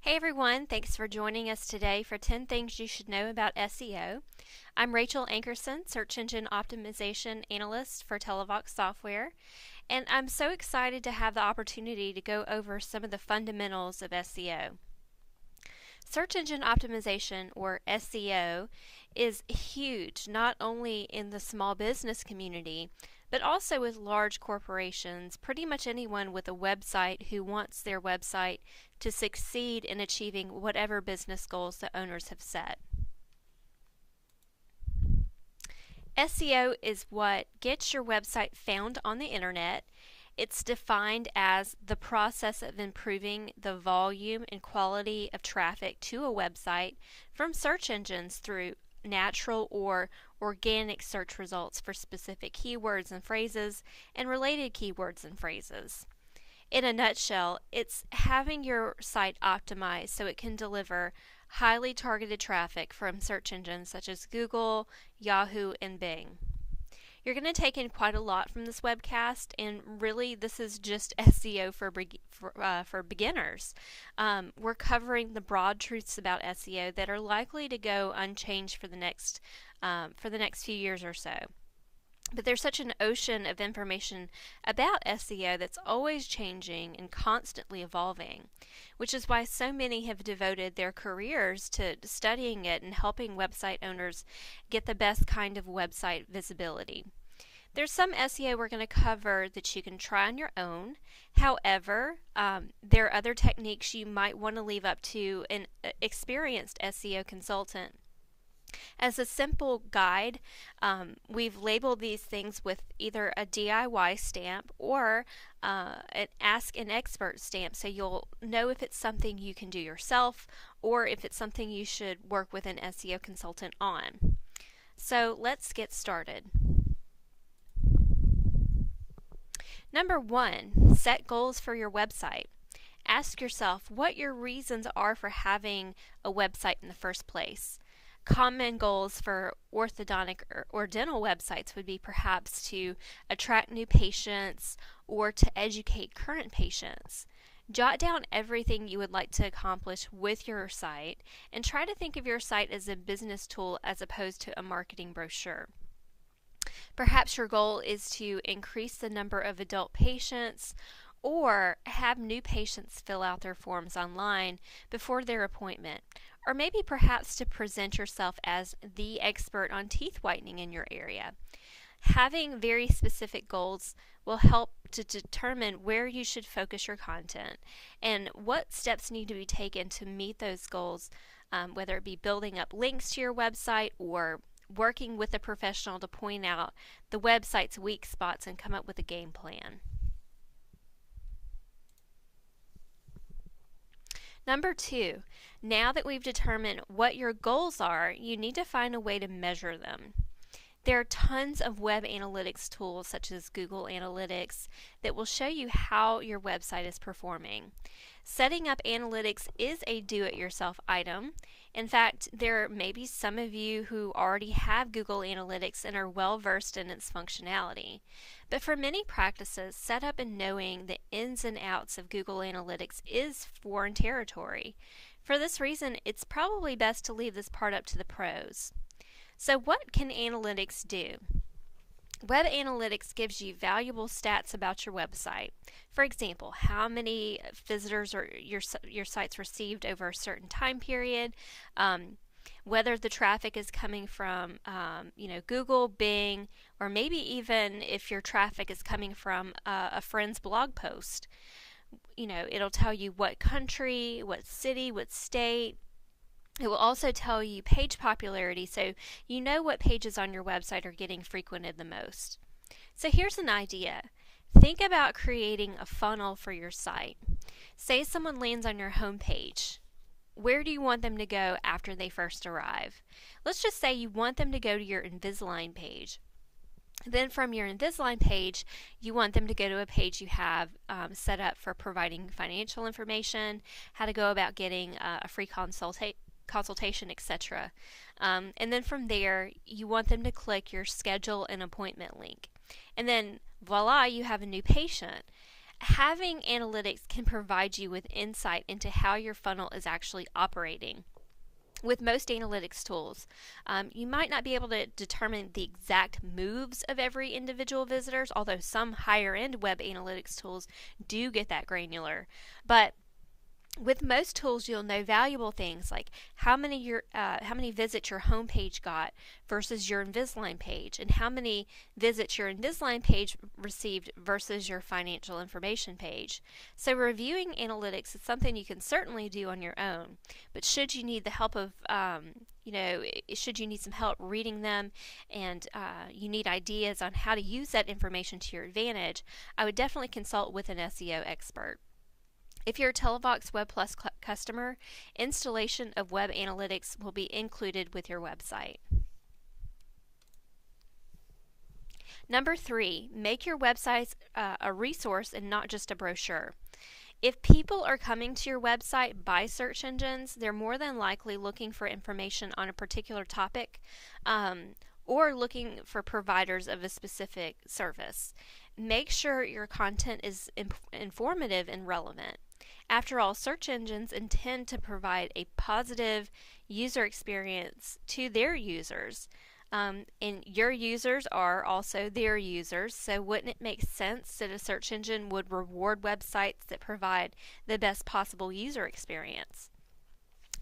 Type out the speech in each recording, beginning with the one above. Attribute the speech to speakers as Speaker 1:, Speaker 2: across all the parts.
Speaker 1: Hey everyone, thanks for joining us today for 10 Things You Should Know About SEO. I'm Rachel Ankerson, Search Engine Optimization Analyst for TeleVox Software, and I'm so excited to have the opportunity to go over some of the fundamentals of SEO. Search Engine Optimization, or SEO, is huge not only in the small business community, but also with large corporations, pretty much anyone with a website who wants their website to succeed in achieving whatever business goals the owners have set. SEO is what gets your website found on the internet. It's defined as the process of improving the volume and quality of traffic to a website from search engines through natural or organic search results for specific keywords and phrases and related keywords and phrases. In a nutshell, it's having your site optimized so it can deliver highly targeted traffic from search engines such as Google, Yahoo, and Bing. You're going to take in quite a lot from this webcast, and really this is just SEO for beginners. We're covering the broad truths about SEO that are likely to go unchanged for the next few years or so. But there's such an ocean of information about SEO that's always changing and constantly evolving, which is why so many have devoted their careers to studying it and helping website owners get the best kind of website visibility. There's some SEO we're going to cover that you can try on your own. However, there are other techniques you might want to leave up to an experienced SEO consultant. As a simple guide, we've labeled these things with either a DIY stamp or an Ask an Expert stamp, so you'll know if it's something you can do yourself or if it's something you should work with an SEO consultant on. So let's get started. Number 1, set goals for your website. Ask yourself what your reasons are for having a website in the first place. Common goals for orthodontic or dental websites would be perhaps to attract new patients or to educate current patients. Jot down everything you would like to accomplish with your site and try to think of your site as a business tool as opposed to a marketing brochure. Perhaps your goal is to increase the number of adult patients or have new patients fill out their forms online before their appointment, or maybe perhaps to present yourself as the expert on teeth whitening in your area. Having very specific goals will help to determine where you should focus your content and what steps need to be taken to meet those goals, whether it be building up links to your website or working with a professional to point out the website's weak spots and come up with a game plan. Number 2, now that we've determined what your goals are, you need to find a way to measure them. There are tons of web analytics tools such as Google Analytics that will show you how your website is performing. Setting up analytics is a do-it-yourself item. In fact, there may be some of you who already have Google Analytics and are well versed in its functionality. But for many practices, setup and knowing the ins and outs of Google Analytics is foreign territory. For this reason, it's probably best to leave this part up to the pros. So what can analytics do? Web analytics gives you valuable stats about your website. For example, how many visitors or your site's received over a certain time period, whether the traffic is coming from Google, Bing, or maybe even if your traffic is coming from a friend's blog post. It'll tell you what country, what city, what state. It will also tell you page popularity, so you know what pages on your website are getting frequented the most. So here's an idea. Think about creating a funnel for your site. Say someone lands on your home page. Where do you want them to go after they first arrive? Let's just say you want them to go to your Invisalign page. Then from your Invisalign page, you want them to go to a page you have set up for providing financial information, how to go about getting a free consultation, etc. And then from there, you want them to click your schedule an appointment link. And then voila, you have a new patient. Having analytics can provide you with insight into how your funnel is actually operating. With most analytics tools, you might not be able to determine the exact moves of every individual visitor, although some higher end web analytics tools do get that granular. But with most tools, you'll know valuable things like how many visits your homepage got versus your Invisalign page, and how many visits your Invisalign page received versus your financial information page. So reviewing analytics is something you can certainly do on your own, but should you need the help of should you need some help reading them, and you need ideas on how to use that information to your advantage, I would definitely consult with an SEO expert. If you're a TeleVox Web Plus customer, installation of web analytics will be included with your website. Number 3, make your websites a resource and not just a brochure. If people are coming to your website by search engines, they're more than likely looking for information on a particular topic or looking for providers of a specific service. Make sure your content is informative and relevant. After all, search engines intend to provide a positive user experience to their users. And your users are also their users, so wouldn't it make sense that a search engine would reward websites that provide the best possible user experience?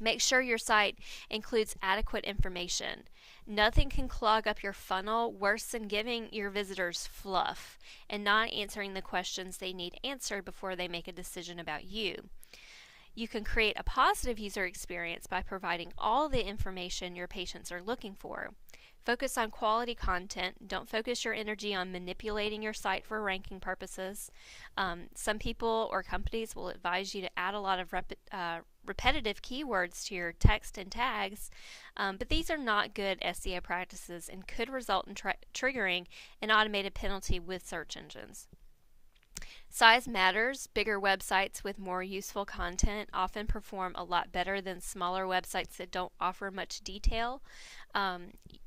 Speaker 1: Make sure your site includes adequate information. Nothing can clog up your funnel worse than giving your visitors fluff and not answering the questions they need answered before they make a decision about you. You can create a positive user experience by providing all the information your patients are looking for. Focus on quality content. Don't focus your energy on manipulating your site for ranking purposes. Some people or companies will advise you to add a lot of repetitive keywords to your text and tags, but these are not good SEO practices and could result in triggering an automated penalty with search engines. Size matters. Bigger websites with more useful content often perform a lot better than smaller websites that don't offer much detail.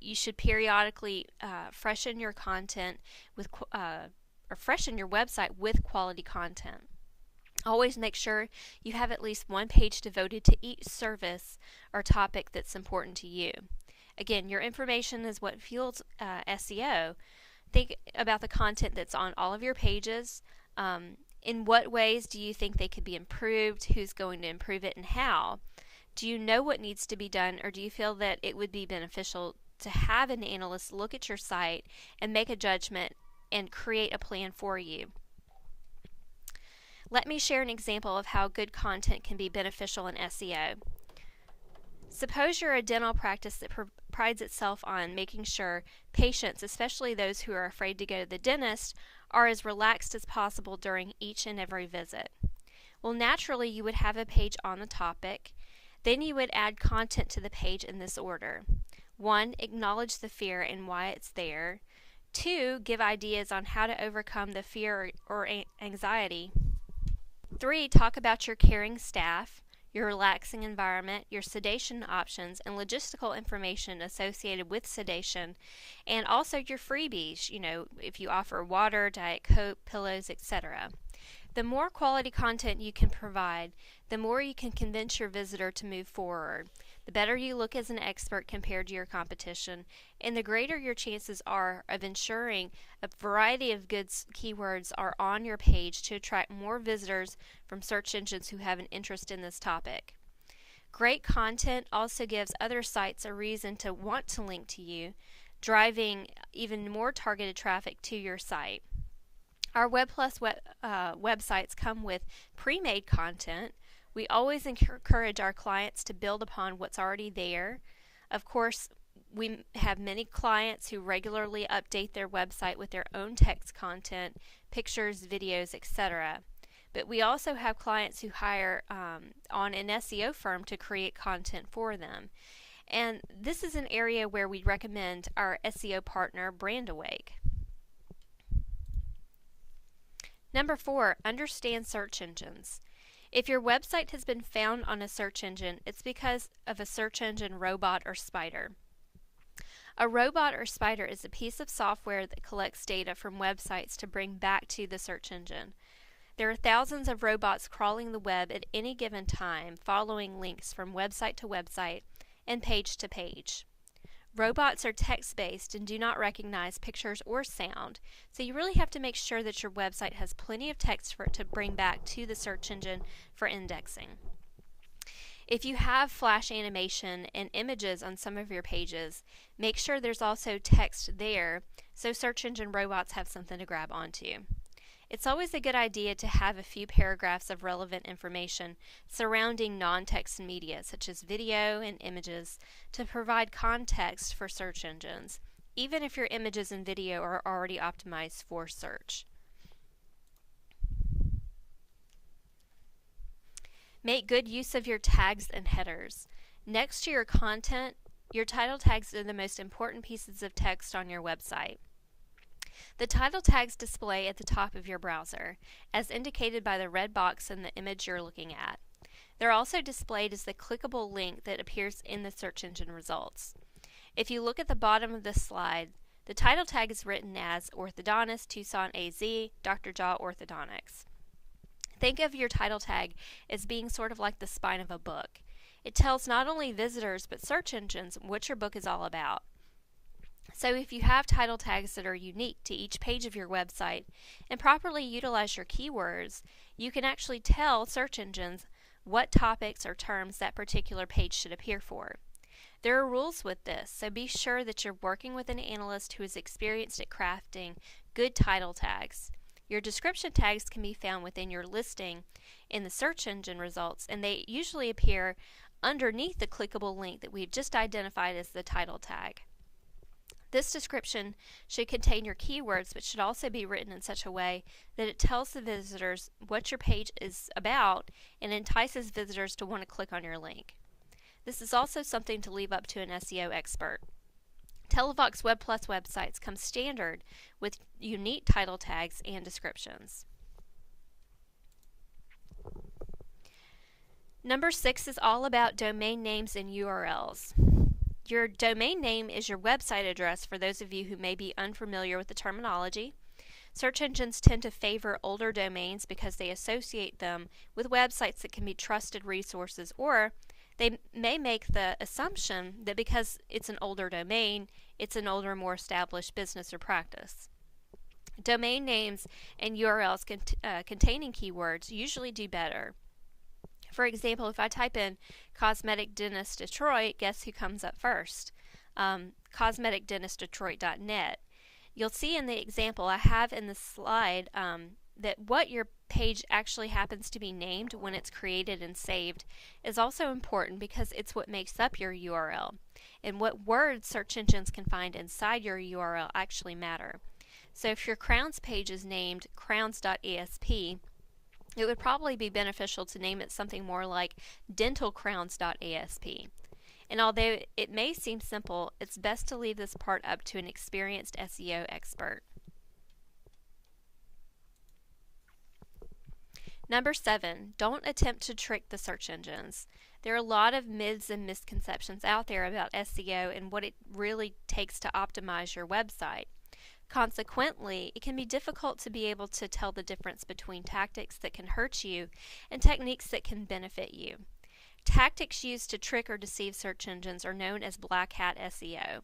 Speaker 1: You should periodically freshen your content with or freshen your website with quality content. Always make sure you have at least one page devoted to each service or topic that's important to you. Again, your information is what fuels SEO. Think about the content that's on all of your pages. In what ways do you think they could be improved? Who's going to improve it and how? Do you know what needs to be done, or do you feel that it would be beneficial to have an analyst look at your site and make a judgment and create a plan for you? Let me share an example of how good content can be beneficial in SEO. Suppose you're a dental practice that prides itself on making sure patients, especially those who are afraid to go to the dentist, are as relaxed as possible during each and every visit. Well, naturally, you would have a page on the topic. Then you would add content to the page in this order. 1, acknowledge the fear and why it's there. 2, give ideas on how to overcome the fear or anxiety. 3, talk about your caring staff, your relaxing environment, your sedation options, and logistical information associated with sedation, and also your freebies, if you offer water, Diet Coke, pillows, etc. The more quality content you can provide, the more you can convince your visitor to move forward. The better you look as an expert compared to your competition, and the greater your chances are of ensuring a variety of good keywords are on your page to attract more visitors from search engines who have an interest in this topic. Great content also gives other sites a reason to want to link to you, driving even more targeted traffic to your site. Our Web Plus websites come with pre-made content. We always encourage our clients to build upon what's already there. Of course, we have many clients who regularly update their website with their own text content, pictures, videos, etc. But we also have clients who hire on an SEO firm to create content for them. And this is an area where we recommend our SEO partner, Brandawake. Number 4, understand search engines. If your website has been found on a search engine, it's because of a search engine robot or spider. A robot or spider is a piece of software that collects data from websites to bring back to the search engine. There are thousands of robots crawling the web at any given time, following links from website to website and page to page. Robots are text-based and do not recognize pictures or sound, so you really have to make sure that your website has plenty of text for it to bring back to the search engine for indexing. If you have flash animation and images on some of your pages, make sure there's also text there so search engine robots have something to grab onto. It's always a good idea to have a few paragraphs of relevant information surrounding non-text media, such as video and images, to provide context for search engines, even if your images and video are already optimized for search. Make good use of your tags and headers. Next to your content, your title tags are the most important pieces of text on your website. The title tags display at the top of your browser, as indicated by the red box in the image you're looking at. They're also displayed as the clickable link that appears in the search engine results. If you look at the bottom of this slide, the title tag is written as Orthodontist Tucson AZ, Dr. Jaw Orthodontics. Think of your title tag as being sort of like the spine of a book. It tells not only visitors but search engines what your book is all about. So if you have title tags that are unique to each page of your website and properly utilize your keywords, you can actually tell search engines what topics or terms that particular page should appear for. There are rules with this, so be sure that you're working with an analyst who is experienced at crafting good title tags. Your description tags can be found within your listing in the search engine results, and they usually appear underneath the clickable link that we've just identified as the title tag. This description should contain your keywords, but should also be written in such a way that it tells the visitors what your page is about and entices visitors to want to click on your link. This is also something to leave up to an SEO expert. TeleVox Web Plus websites come standard with unique title tags and descriptions. Number 6 is all about domain names and URLs. Your domain name is your website address for those of you who may be unfamiliar with the terminology. Search engines tend to favor older domains because they associate them with websites that can be trusted resources, or they may make the assumption that because it's an older domain, it's an older, more established business or practice. Domain names and URLs containing keywords usually do better. For example, if I type in Cosmetic Dentist Detroit, guess who comes up first? CosmeticDentistDetroit.net. You'll see in the example I have in the slide that what your page actually happens to be named when it's created and saved is also important because it's what makes up your URL. And what words search engines can find inside your URL actually matter. So if your Crowns page is named crowns.asp, it would probably be beneficial to name it something more like dentalcrowns.asp. And although it may seem simple, it's best to leave this part up to an experienced SEO expert. Number 7, don't attempt to trick the search engines. There are a lot of myths and misconceptions out there about SEO and what it really takes to optimize your website. Consequently, it can be difficult to be able to tell the difference between tactics that can hurt you and techniques that can benefit you. Tactics used to trick or deceive search engines are known as black hat SEO.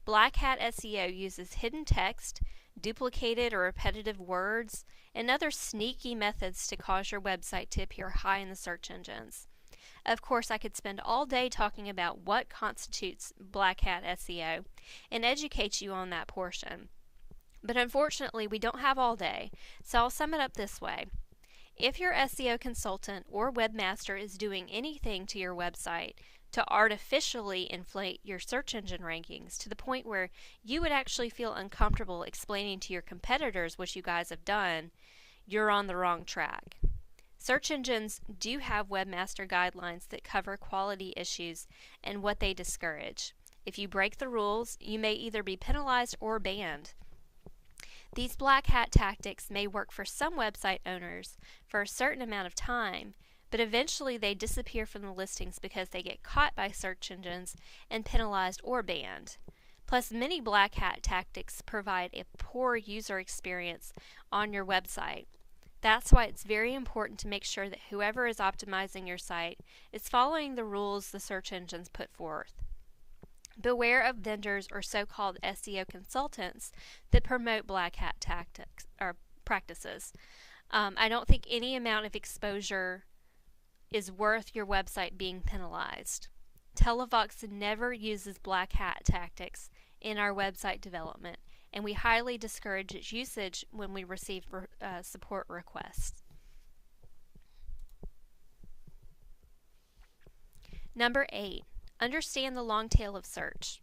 Speaker 1: Black hat SEO uses hidden text, duplicated or repetitive words, and other sneaky methods to cause your website to appear high in the search engines. Of course, I could spend all day talking about what constitutes black hat SEO and educate you on that portion. But unfortunately, we don't have all day, so I'll sum it up this way. If your SEO consultant or webmaster is doing anything to your website to artificially inflate your search engine rankings to the point where you would actually feel uncomfortable explaining to your competitors what you guys have done, you're on the wrong track. Search engines do have webmaster guidelines that cover quality issues and what they discourage. If you break the rules, you may either be penalized or banned. These black hat tactics may work for some website owners for a certain amount of time, but eventually they disappear from the listings because they get caught by search engines and penalized or banned. Plus, many black hat tactics provide a poor user experience on your website. That's why it's very important to make sure that whoever is optimizing your site is following the rules the search engines put forth. Beware of vendors or so-called SEO consultants that promote black hat tactics or practices. I don't think any amount of exposure is worth your website being penalized. TeleVox never uses black hat tactics in our website development, and we highly discourage its usage when we receive support requests. Number 8, understand the long tail of search.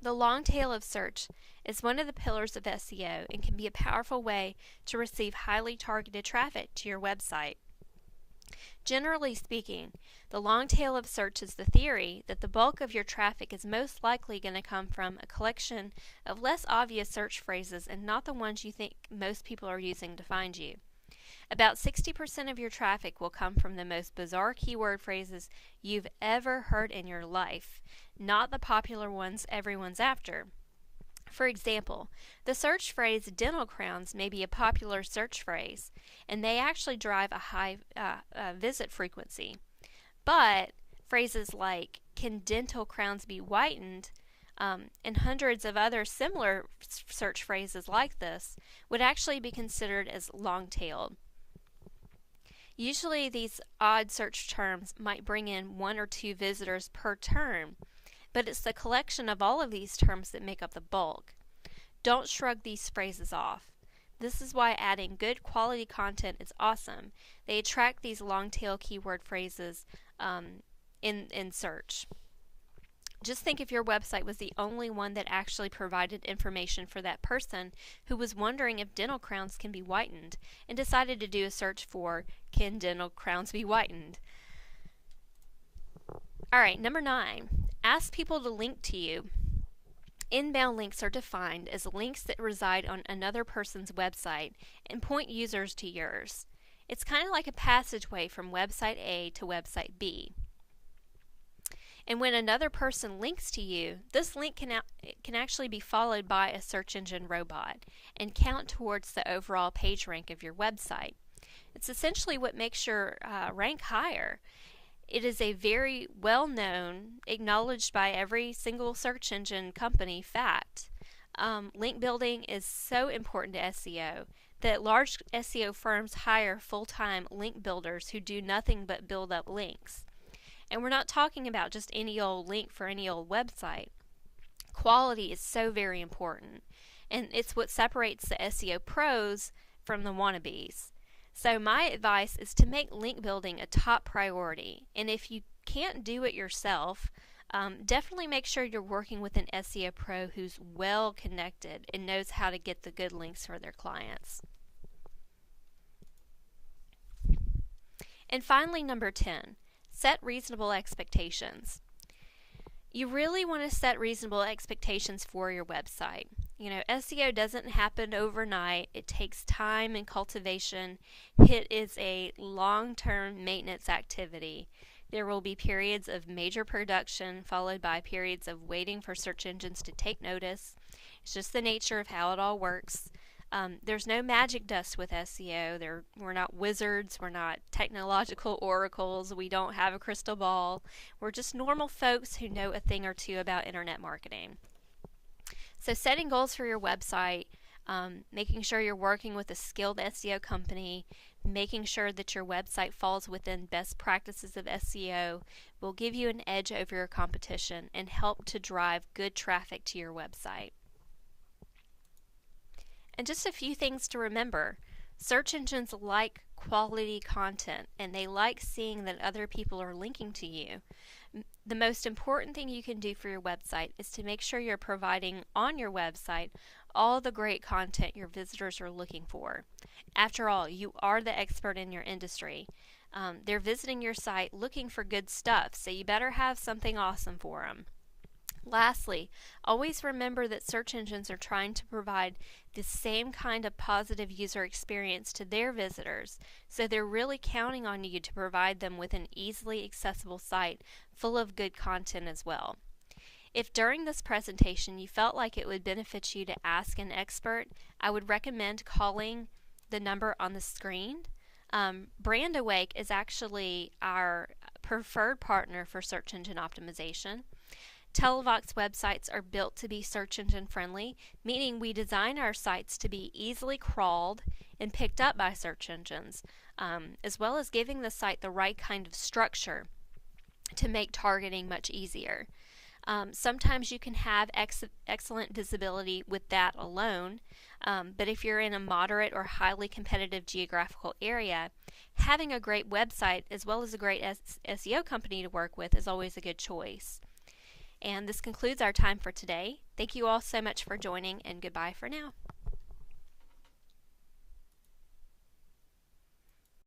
Speaker 1: The long tail of search is one of the pillars of SEO and can be a powerful way to receive highly targeted traffic to your website. Generally speaking, the long tail of search is the theory that the bulk of your traffic is most likely going to come from a collection of less obvious search phrases and not the ones you think most people are using to find you. About 60% of your traffic will come from the most bizarre keyword phrases you've ever heard in your life, not the popular ones everyone's after. For example, the search phrase dental crowns may be a popular search phrase, and they actually drive a high visit frequency. But phrases like, can dental crowns be whitened, and hundreds of other similar search phrases like this would actually be considered as long-tailed. Usually these odd search terms might bring in 1 or 2 visitors per term, but it's the collection of all of these terms that make up the bulk. Don't shrug these phrases off. This is why adding good quality content is awesome. They attract these long tail keyword phrases in search. Just think if your website was the only one that actually provided information for that person who was wondering if dental crowns can be whitened and decided to do a search for, can dental crowns be whitened? Alright, number 9. Ask people to link to you. Inbound links are defined as links that reside on another person's website and point users to yours. It's kind of like a passageway from website A to website B. And when another person links to you, this link can actually be followed by a search engine robot and count towards the overall page rank of your website. It's essentially what makes your rank higher. It is a very well-known, acknowledged by every single search engine company fact. Link building is so important to SEO that large SEO firms hire full-time link builders who do nothing but build up links. And we're not talking about just any old link for any old website. Quality is so very important, and it's what separates the SEO pros from the wannabes. So my advice is to make link building a top priority, and if you can't do it yourself, definitely make sure you're working with an SEO pro who's well connected and knows how to get the good links for their clients. And finally, number 10. Set reasonable expectations. You really want to set reasonable expectations for your website. You know, SEO doesn't happen overnight. It takes time and cultivation. It is a long-term maintenance activity. There will be periods of major production followed by periods of waiting for search engines to take notice. It's just the nature of how it all works. There's no magic dust with SEO. We're not wizards. We're not technological oracles. We don't have a crystal ball. We're just normal folks who know a thing or two about internet marketing. So setting goals for your website, making sure you're working with a skilled SEO company, making sure that your website falls within best practices of SEO will give you an edge over your competition and help to drive good traffic to your website. And just a few things to remember. Search engines like quality content, and they like seeing that other people are linking to you. The most important thing you can do for your website is to make sure you're providing on your website all the great content your visitors are looking for. After all, you are the expert in your industry. They're visiting your site looking for good stuff, so you better have something awesome for them. Lastly, always remember that search engines are trying to provide the same kind of positive user experience to their visitors, so they're really counting on you to provide them with an easily accessible site full of good content as well. If during this presentation you felt like it would benefit you to ask an expert, I would recommend calling the number on the screen. Brand Awake is actually our preferred partner for search engine optimization. TeleVox websites are built to be search engine friendly, meaning we design our sites to be easily crawled and picked up by search engines, as well as giving the site the right kind of structure to make targeting much easier. Sometimes you can have excellent visibility with that alone, but if you're in a moderate or highly competitive geographical area, having a great website as well as a great SEO company to work with is always a good choice. And this concludes our time for today. Thank you all so much for joining, and goodbye for now.